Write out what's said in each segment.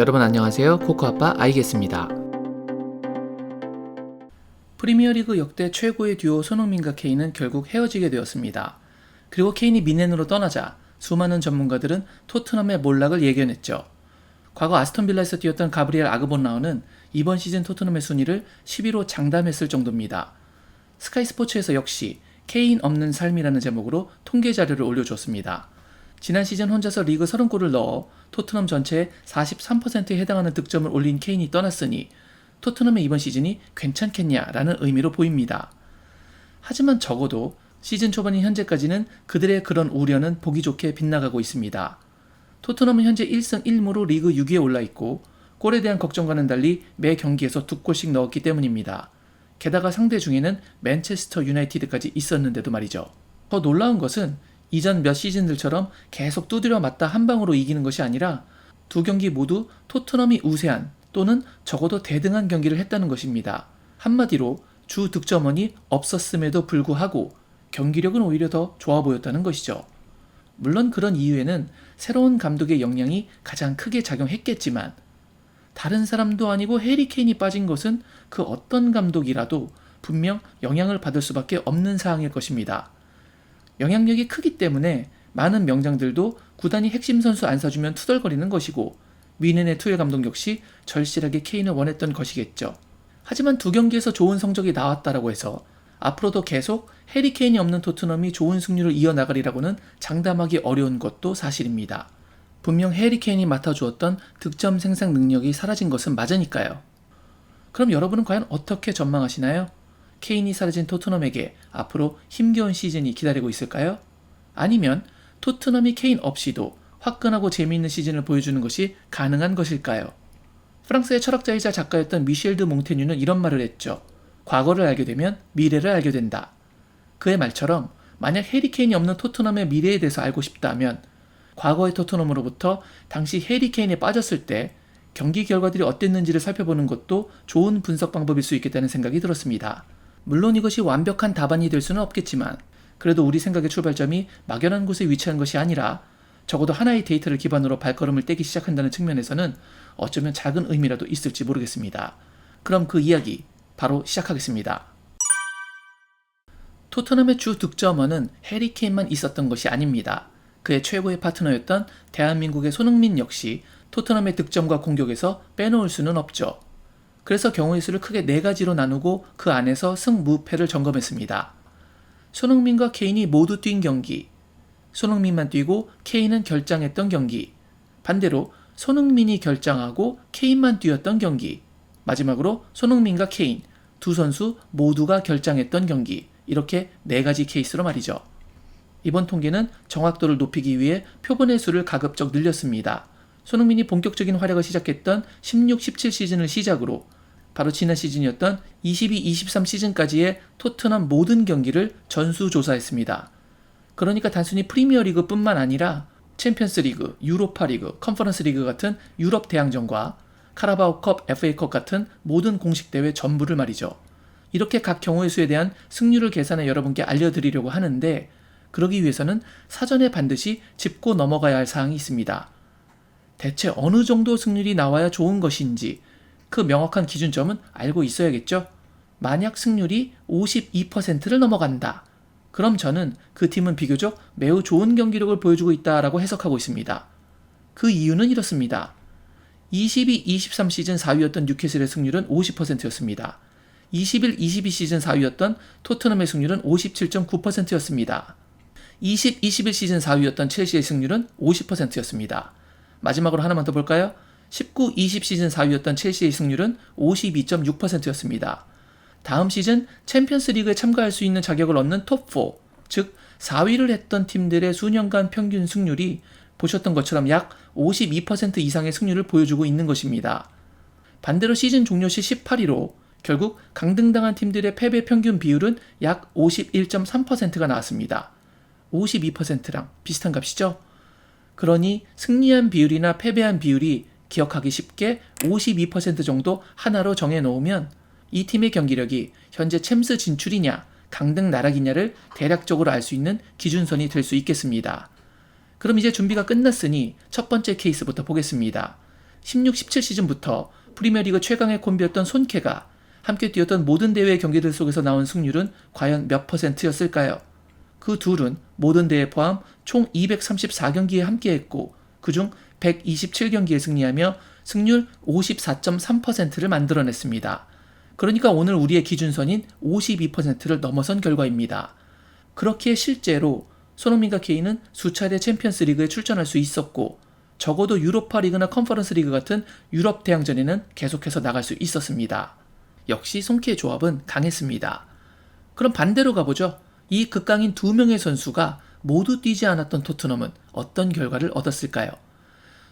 여러분 안녕하세요. 코코아빠 아이겠습니다. 프리미어리그 역대 최고의 듀오 손흥민과 케인은 결국 헤어지게 되었습니다. 그리고 케인이 미넨으로 떠나자 수많은 전문가들은 토트넘의 몰락을 예견했죠. 과거 아스톤빌라에서 뛰었던 가브리엘 아그본라우는 이번 시즌 토트넘의 순위를 10위로 장담했을 정도입니다. 스카이 스포츠에서 역시 케인 없는 삶이라는 제목으로 통계 자료를 올려줬습니다. 지난 시즌 혼자서 리그 30골을 넣어 토트넘 전체의 43%에 해당하는 득점을 올린 케인이 떠났으니 토트넘의 이번 시즌이 괜찮겠냐라는 의미로 보입니다. 하지만 적어도 시즌 초반인 현재까지는 그들의 그런 우려는 보기 좋게 빗나가고 있습니다. 토트넘은 현재 1승 1무로 리그 6위에 올라있고 골에 대한 걱정과는 달리 매 경기에서 2골씩 넣었기 때문입니다. 게다가 상대 중에는 맨체스터 유나이티드까지 있었는데도 말이죠. 더 놀라운 것은 이전 몇 시즌들처럼 계속 두드려 맞다 한 방으로 이기는 것이 아니라 두 경기 모두 토트넘이 우세한 또는 적어도 대등한 경기를 했다는 것입니다. 한마디로 주 득점원이 없었음에도 불구하고 경기력은 오히려 더 좋아 보였다는 것이죠. 물론 그런 이유에는 새로운 감독의 역량이 가장 크게 작용했겠지만 다른 사람도 아니고 해리 케인이 빠진 것은 그 어떤 감독이라도 분명 영향을 받을 수밖에 없는 사항일 것입니다. 영향력이 크기 때문에 많은 명장들도 구단이 핵심 선수 안 사주면 투덜거리는 것이고 미넨의 투엘 감독 역시 절실하게 케인을 원했던 것이겠죠. 하지만 두 경기에서 좋은 성적이 나왔다라고 해서 앞으로도 계속 해리 케인이 없는 토트넘이 좋은 승률을 이어나가리라고는 장담하기 어려운 것도 사실입니다. 분명 해리 케인이 맡아주었던 득점 생산 능력이 사라진 것은 맞으니까요. 그럼 여러분은 과연 어떻게 전망하시나요? 케인이 사라진 토트넘에게 앞으로 힘겨운 시즌이 기다리고 있을까요? 아니면 토트넘이 케인 없이도 화끈하고 재미있는 시즌을 보여주는 것이 가능한 것일까요? 프랑스의 철학자이자 작가였던 미셸 드 몽테뉴는 이런 말을 했죠. 과거를 알게 되면 미래를 알게 된다. 그의 말처럼 만약 해리 케인이 없는 토트넘의 미래에 대해서 알고 싶다면 과거의 토트넘으로부터 당시 해리 케인에 빠졌을 때 경기 결과들이 어땠는지를 살펴보는 것도 좋은 분석 방법일 수 있겠다는 생각이 들었습니다. 물론 이것이 완벽한 답안이 될 수는 없겠지만 그래도 우리 생각의 출발점이 막연한 곳에 위치한 것이 아니라 적어도 하나의 데이터를 기반으로 발걸음을 떼기 시작한다는 측면에서는 어쩌면 작은 의미라도 있을지 모르겠습니다. 그럼 그 이야기 바로 시작하겠습니다. 토트넘의 주 득점원은 해리 케인만 있었던 것이 아닙니다. 그의 최고의 파트너였던 대한민국의 손흥민 역시 토트넘의 득점과 공격에서 빼놓을 수는 없죠. 그래서 경우의 수를 크게 4가지로 나누고 그 안에서 승무패를 점검했습니다. 손흥민과 케인이 모두 뛴 경기, 손흥민만 뛰고 케인은 결장했던 경기, 반대로 손흥민이 결장하고 케인만 뛰었던 경기, 마지막으로 손흥민과 케인, 두 선수 모두가 결장했던 경기, 이렇게 4가지 케이스로 말이죠. 이번 통계는 정확도를 높이기 위해 표본의 수를 가급적 늘렸습니다. 손흥민이 본격적인 활약을 시작했던 16-17 시즌을 시작으로 바로 지난 시즌이었던 22-23 시즌까지의 토트넘 모든 경기를 전수조사했습니다. 그러니까 단순히 프리미어리그 뿐만 아니라 챔피언스리그, 유로파리그, 컨퍼런스리그 같은 유럽 대항전과 카라바오컵, FA컵 같은 모든 공식 대회 전부를 말이죠. 이렇게 각 경우의 수에 대한 승률을 계산해 여러분께 알려드리려고 하는데 그러기 위해서는 사전에 반드시 짚고 넘어가야 할 사항이 있습니다. 대체 어느 정도 승률이 나와야 좋은 것인지 그 명확한 기준점은 알고 있어야겠죠? 만약 승률이 52%를 넘어간다. 그럼 저는 그 팀은 비교적 매우 좋은 경기력을 보여주고 있다라고 해석하고 있습니다. 그 이유는 이렇습니다. 22-23 시즌 4위였던 뉴캐슬의 승률은 50%였습니다. 21-22 시즌 4위였던 토트넘의 승률은 57.9%였습니다. 20-21 시즌 4위였던 첼시의 승률은 50%였습니다. 마지막으로 하나만 더 볼까요? 19-20 시즌 4위였던 첼시의 승률은 52.6%였습니다. 다음 시즌 챔피언스 리그에 참가할 수 있는 자격을 얻는 톱4, 즉 4위를 했던 팀들의 수년간 평균 승률이 보셨던 것처럼 약 52% 이상의 승률을 보여주고 있는 것입니다. 반대로 시즌 종료 시 18위로 결국 강등당한 팀들의 패배 평균 비율은 약 51.3%가 나왔습니다. 52%랑 비슷한 값이죠? 그러니 승리한 비율이나 패배한 비율이 기억하기 쉽게 52% 정도 하나로 정해놓으면 이 팀의 경기력이 현재 챔스 진출이냐 강등 나락이냐를 대략적으로 알 수 있는 기준선이 될 수 있겠습니다. 그럼 이제 준비가 끝났으니 첫 번째 케이스부터 보겠습니다. 16, 17 시즌부터 프리미어리그 최강의 콤비였던 손케가 함께 뛰었던 모든 대회 경기들 속에서 나온 승률은 과연 몇 %였을까요? 그 둘은 모든 대회 포함 총 234경기에 함께했고 그중 127경기에 승리하며 승률 54.3%를 만들어냈습니다. 그러니까 오늘 우리의 기준선인 52%를 넘어선 결과입니다. 그렇기에 실제로 손흥민과 케인은 수차례 챔피언스 리그에 출전할 수 있었고 적어도 유로파 리그나 컨퍼런스 리그 같은 유럽 대항전에는 계속해서 나갈 수 있었습니다. 역시 손케의 조합은 강했습니다. 그럼 반대로 가보죠. 이 극강인 두 명의 선수가 모두 뛰지 않았던 토트넘은 어떤 결과를 얻었을까요?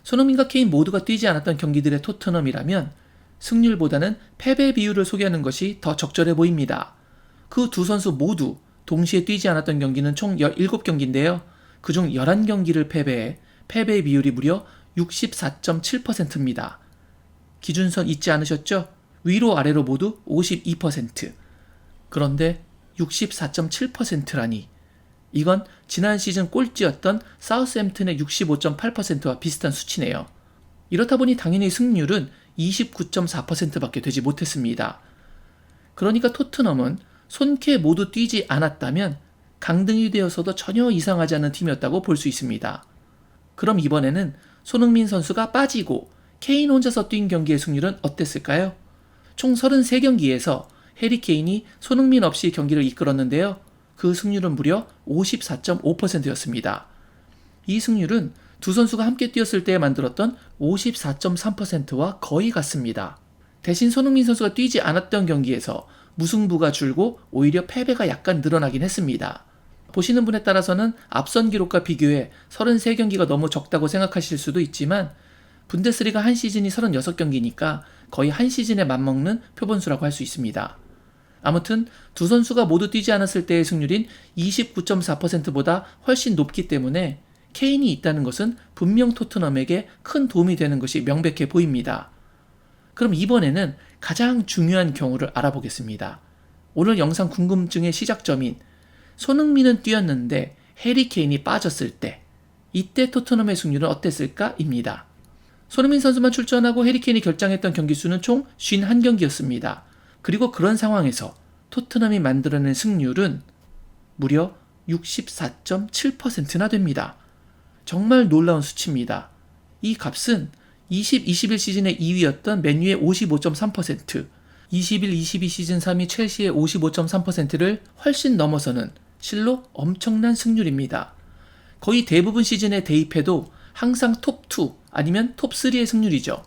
손흥민과 케인 모두가 뛰지 않았던 경기들의 토트넘이라면 승률보다는 패배 비율을 소개하는 것이 더 적절해 보입니다. 그 두 선수 모두 동시에 뛰지 않았던 경기는 총 17경기인데요. 그중 11경기를 패배해 패배 비율이 무려 64.7%입니다. 기준선 잊지 않으셨죠? 위로 아래로 모두 52%. 그런데 64.7%라니. 이건 지난 시즌 꼴찌였던 사우스햄튼의 65.8%와 비슷한 수치네요. 이렇다 보니 당연히 승률은 29.4%밖에 되지 못했습니다. 그러니까 토트넘은 손케 모두 뛰지 않았다면 강등이 되어서도 전혀 이상하지 않은 팀이었다고 볼 수 있습니다. 그럼 이번에는 손흥민 선수가 빠지고 케인 혼자서 뛴 경기의 승률은 어땠을까요? 총 33경기에서 해리 케인이 손흥민 없이 경기를 이끌었는데요. 그 승률은 무려 54.5%였습니다. 이 승률은 두 선수가 함께 뛰었을 때 만들었던 54.3%와 거의 같습니다. 대신 손흥민 선수가 뛰지 않았던 경기에서 무승부가 줄고 오히려 패배가 약간 늘어나긴 했습니다. 보시는 분에 따라서는 앞선 기록과 비교해 33경기가 너무 적다고 생각하실 수도 있지만 분데스리가 한 시즌이 36경기니까 거의 한 시즌에 맞먹는 표본수라고 할 수 있습니다. 아무튼 두 선수가 모두 뛰지 않았을 때의 승률인 29.4%보다 훨씬 높기 때문에 케인이 있다는 것은 분명 토트넘에게 큰 도움이 되는 것이 명백해 보입니다. 그럼 이번에는 가장 중요한 경우를 알아보겠습니다. 오늘 영상 궁금증의 시작점인 손흥민은 뛰었는데 해리 케인이 빠졌을 때 이때 토트넘의 승률은 어땠을까? 입니다. 손흥민 선수만 출전하고 해리 케인이 결장했던 경기 수는 총 51경기였습니다. 그리고 그런 상황에서 토트넘이 만들어낸 승률은 무려 64.7%나 됩니다. 정말 놀라운 수치입니다. 이 값은 20-21 시즌의 2위였던 맨유의 55.3%, 21-22 시즌 3위 첼시의 55.3%를 훨씬 넘어서는 실로 엄청난 승률입니다. 거의 대부분 시즌에 대입해도 항상 톱2 아니면 톱3의 승률이죠.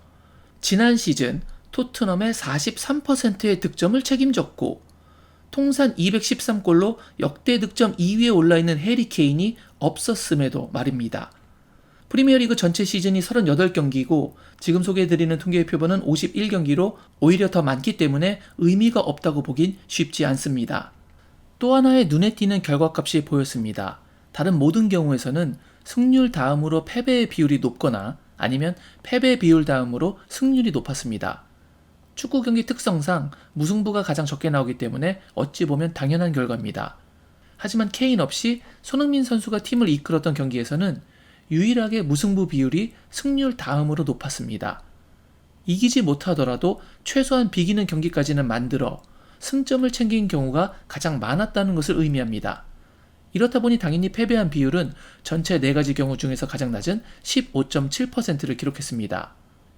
지난 시즌 토트넘의 43%의 득점을 책임졌고 통산 213골로 역대 득점 2위에 올라있는 해리 케인이 없었음에도 말입니다. 프리미어리그 전체 시즌이 38경기고 지금 소개해드리는 통계의 표본은 51경기로 오히려 더 많기 때문에 의미가 없다고 보긴 쉽지 않습니다. 또 하나의 눈에 띄는 결과값이 보였습니다. 다른 모든 경우에서는 승률 다음으로 패배의 비율이 높거나 아니면 패배 비율 다음으로 승률이 높았습니다. 축구 경기 특성상 무승부가 가장 적게 나오기 때문에 어찌 보면 당연한 결과입니다. 하지만 케인 없이 손흥민 선수가 팀을 이끌었던 경기에서는 유일하게 무승부 비율이 승률 다음으로 높았습니다. 이기지 못하더라도 최소한 비기는 경기까지는 만들어 승점을 챙긴 경우가 가장 많았다는 것을 의미합니다. 이렇다 보니 당연히 패배한 비율은 전체 4가지 경우 중에서 가장 낮은 15.7%를 기록했습니다.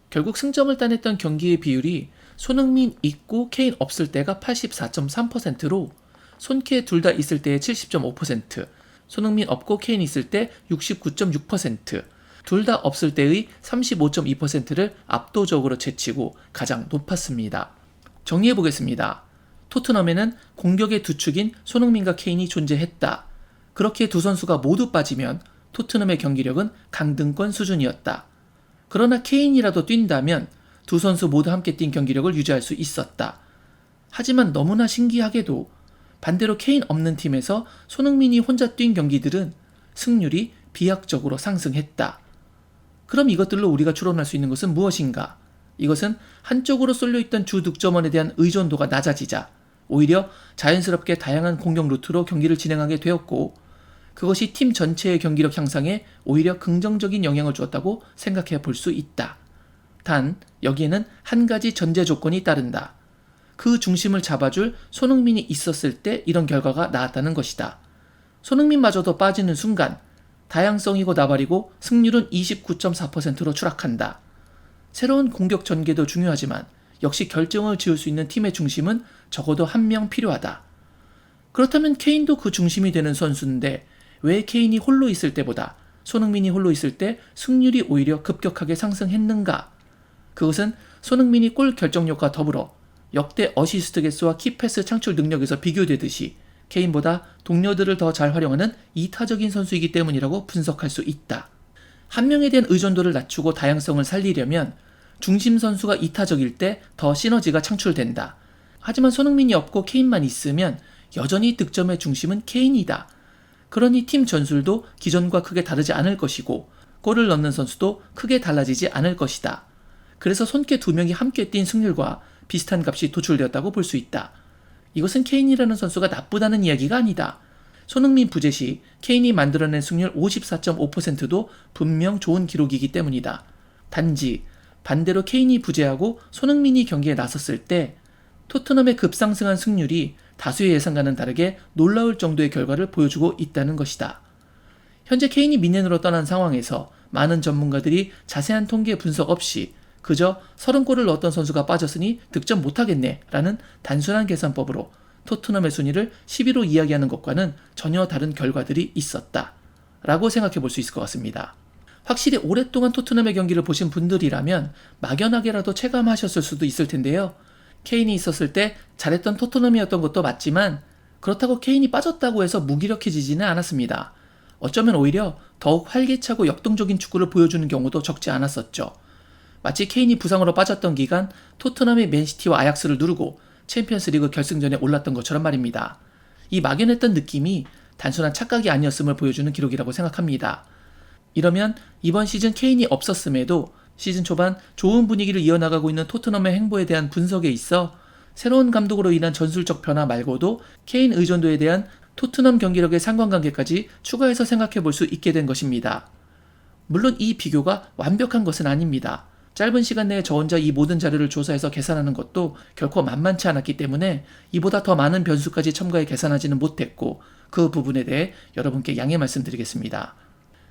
결국 승점을 따냈던 경기의 비율이 손흥민 있고 케인 없을 때가 84.3%로 손케 둘 다 있을 때의 70.5%, 손흥민 없고 케인 있을 때 69.6%, 둘 다 없을 때의 35.2%를 압도적으로 제치고 가장 높았습니다. 정리해보겠습니다. 토트넘에는 공격의 두 축인 손흥민과 케인이 존재했다. 그렇게 두 선수가 모두 빠지면 토트넘의 경기력은 강등권 수준이었다. 그러나 케인이라도 뛴다면 두 선수 모두 함께 뛴 경기력을 유지할 수 있었다. 하지만 너무나 신기하게도 반대로 케인 없는 팀에서 손흥민이 혼자 뛴 경기들은 승률이 비약적으로 상승했다. 그럼 이것들로 우리가 추론할 수 있는 것은 무엇인가? 이것은 한쪽으로 쏠려있던 주 득점원에 대한 의존도가 낮아지자 오히려 자연스럽게 다양한 공격 루트로 경기를 진행하게 되었고 그것이 팀 전체의 경기력 향상에 오히려 긍정적인 영향을 주었다고 생각해 볼 수 있다. 단 여기에는 한 가지 전제 조건이 따른다. 그 중심을 잡아줄 손흥민이 있었을 때 이런 결과가 나왔다는 것이다. 손흥민마저도 빠지는 순간 다양성이고 나발이고 승률은 29.4%로 추락한다. 새로운 공격 전개도 중요하지만 역시 결정을 지을 수 있는 팀의 중심은 적어도 한 명 필요하다. 그렇다면 케인도 그 중심이 되는 선수인데 왜 케인이 홀로 있을 때보다 손흥민이 홀로 있을 때 승률이 오히려 급격하게 상승했는가? 그것은 손흥민이 골 결정력과 더불어 역대 어시스트 개수와 키패스 창출 능력에서 비교되듯이 케인보다 동료들을 더 잘 활용하는 이타적인 선수이기 때문이라고 분석할 수 있다. 한 명에 대한 의존도를 낮추고 다양성을 살리려면 중심 선수가 이타적일 때 더 시너지가 창출된다. 하지만 손흥민이 없고 케인만 있으면 여전히 득점의 중심은 케인이다. 그러니 팀 전술도 기존과 크게 다르지 않을 것이고 골을 넣는 선수도 크게 달라지지 않을 것이다. 그래서 손께 두 명이 함께 뛴 승률과 비슷한 값이 도출되었다고 볼 수 있다. 이것은 케인이라는 선수가 나쁘다는 이야기가 아니다. 손흥민 부재 시 케인이 만들어낸 승률 54.5%도 분명 좋은 기록이기 때문이다. 단지 반대로 케인이 부재하고 손흥민이 경기에 나섰을 때 토트넘의 급상승한 승률이 다수의 예상과는 다르게 놀라울 정도의 결과를 보여주고 있다는 것이다. 현재 케인이 미넨으로 떠난 상황에서 많은 전문가들이 자세한 통계 분석 없이 그저 30골을 넣었던 선수가 빠졌으니 득점 못하겠네 라는 단순한 계산법으로 토트넘의 순위를 10위로 이야기하는 것과는 전혀 다른 결과들이 있었다 라고 생각해 볼 수 있을 것 같습니다. 확실히 오랫동안 토트넘의 경기를 보신 분들이라면 막연하게라도 체감하셨을 수도 있을 텐데요. 케인이 있었을 때 잘했던 토트넘이었던 것도 맞지만 그렇다고 케인이 빠졌다고 해서 무기력해지지는 않았습니다. 어쩌면 오히려 더욱 활기차고 역동적인 축구를 보여주는 경우도 적지 않았었죠. 마치 케인이 부상으로 빠졌던 기간 토트넘이 맨시티와 아약스를 누르고 챔피언스리그 결승전에 올랐던 것처럼 말입니다. 이 막연했던 느낌이 단순한 착각이 아니었음을 보여주는 기록이라고 생각합니다. 이러면 이번 시즌 케인이 없었음에도 시즌 초반 좋은 분위기를 이어나가고 있는 토트넘의 행보에 대한 분석에 있어 새로운 감독으로 인한 전술적 변화 말고도 케인 의존도에 대한 토트넘 경기력의 상관관계까지 추가해서 생각해 볼 수 있게 된 것입니다. 물론 이 비교가 완벽한 것은 아닙니다. 짧은 시간 내에 저 혼자 이 모든 자료를 조사해서 계산하는 것도 결코 만만치 않았기 때문에 이보다 더 많은 변수까지 첨가해 계산하지는 못했고 그 부분에 대해 여러분께 양해 말씀드리겠습니다.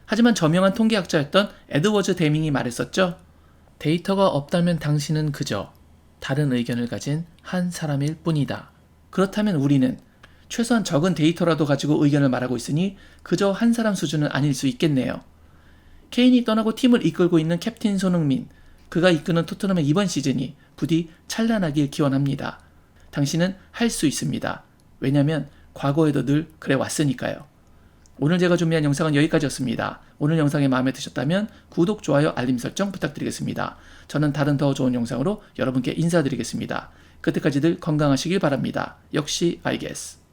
하지만 저명한 통계학자였던 에드워즈 데밍이 말했었죠. 데이터가 없다면 당신은 그저 다른 의견을 가진 한 사람일 뿐이다. 그렇다면 우리는 최소한 적은 데이터라도 가지고 의견을 말하고 있으니 그저 한 사람 수준은 아닐 수 있겠네요. 케인이 떠나고 팀을 이끌고 있는 캡틴 손흥민, 그가 이끄는 토트넘의 이번 시즌이 부디 찬란하길 기원합니다. 당신은 할 수 있습니다. 왜냐면 과거에도 늘 그래 왔으니까요. 오늘 제가 준비한 영상은 여기까지였습니다. 오늘 영상이 마음에 드셨다면 구독, 좋아요, 알림 설정 부탁드리겠습니다. 저는 다른 더 좋은 영상으로 여러분께 인사드리겠습니다. 그때까지들 건강하시길 바랍니다. 역시 I guess.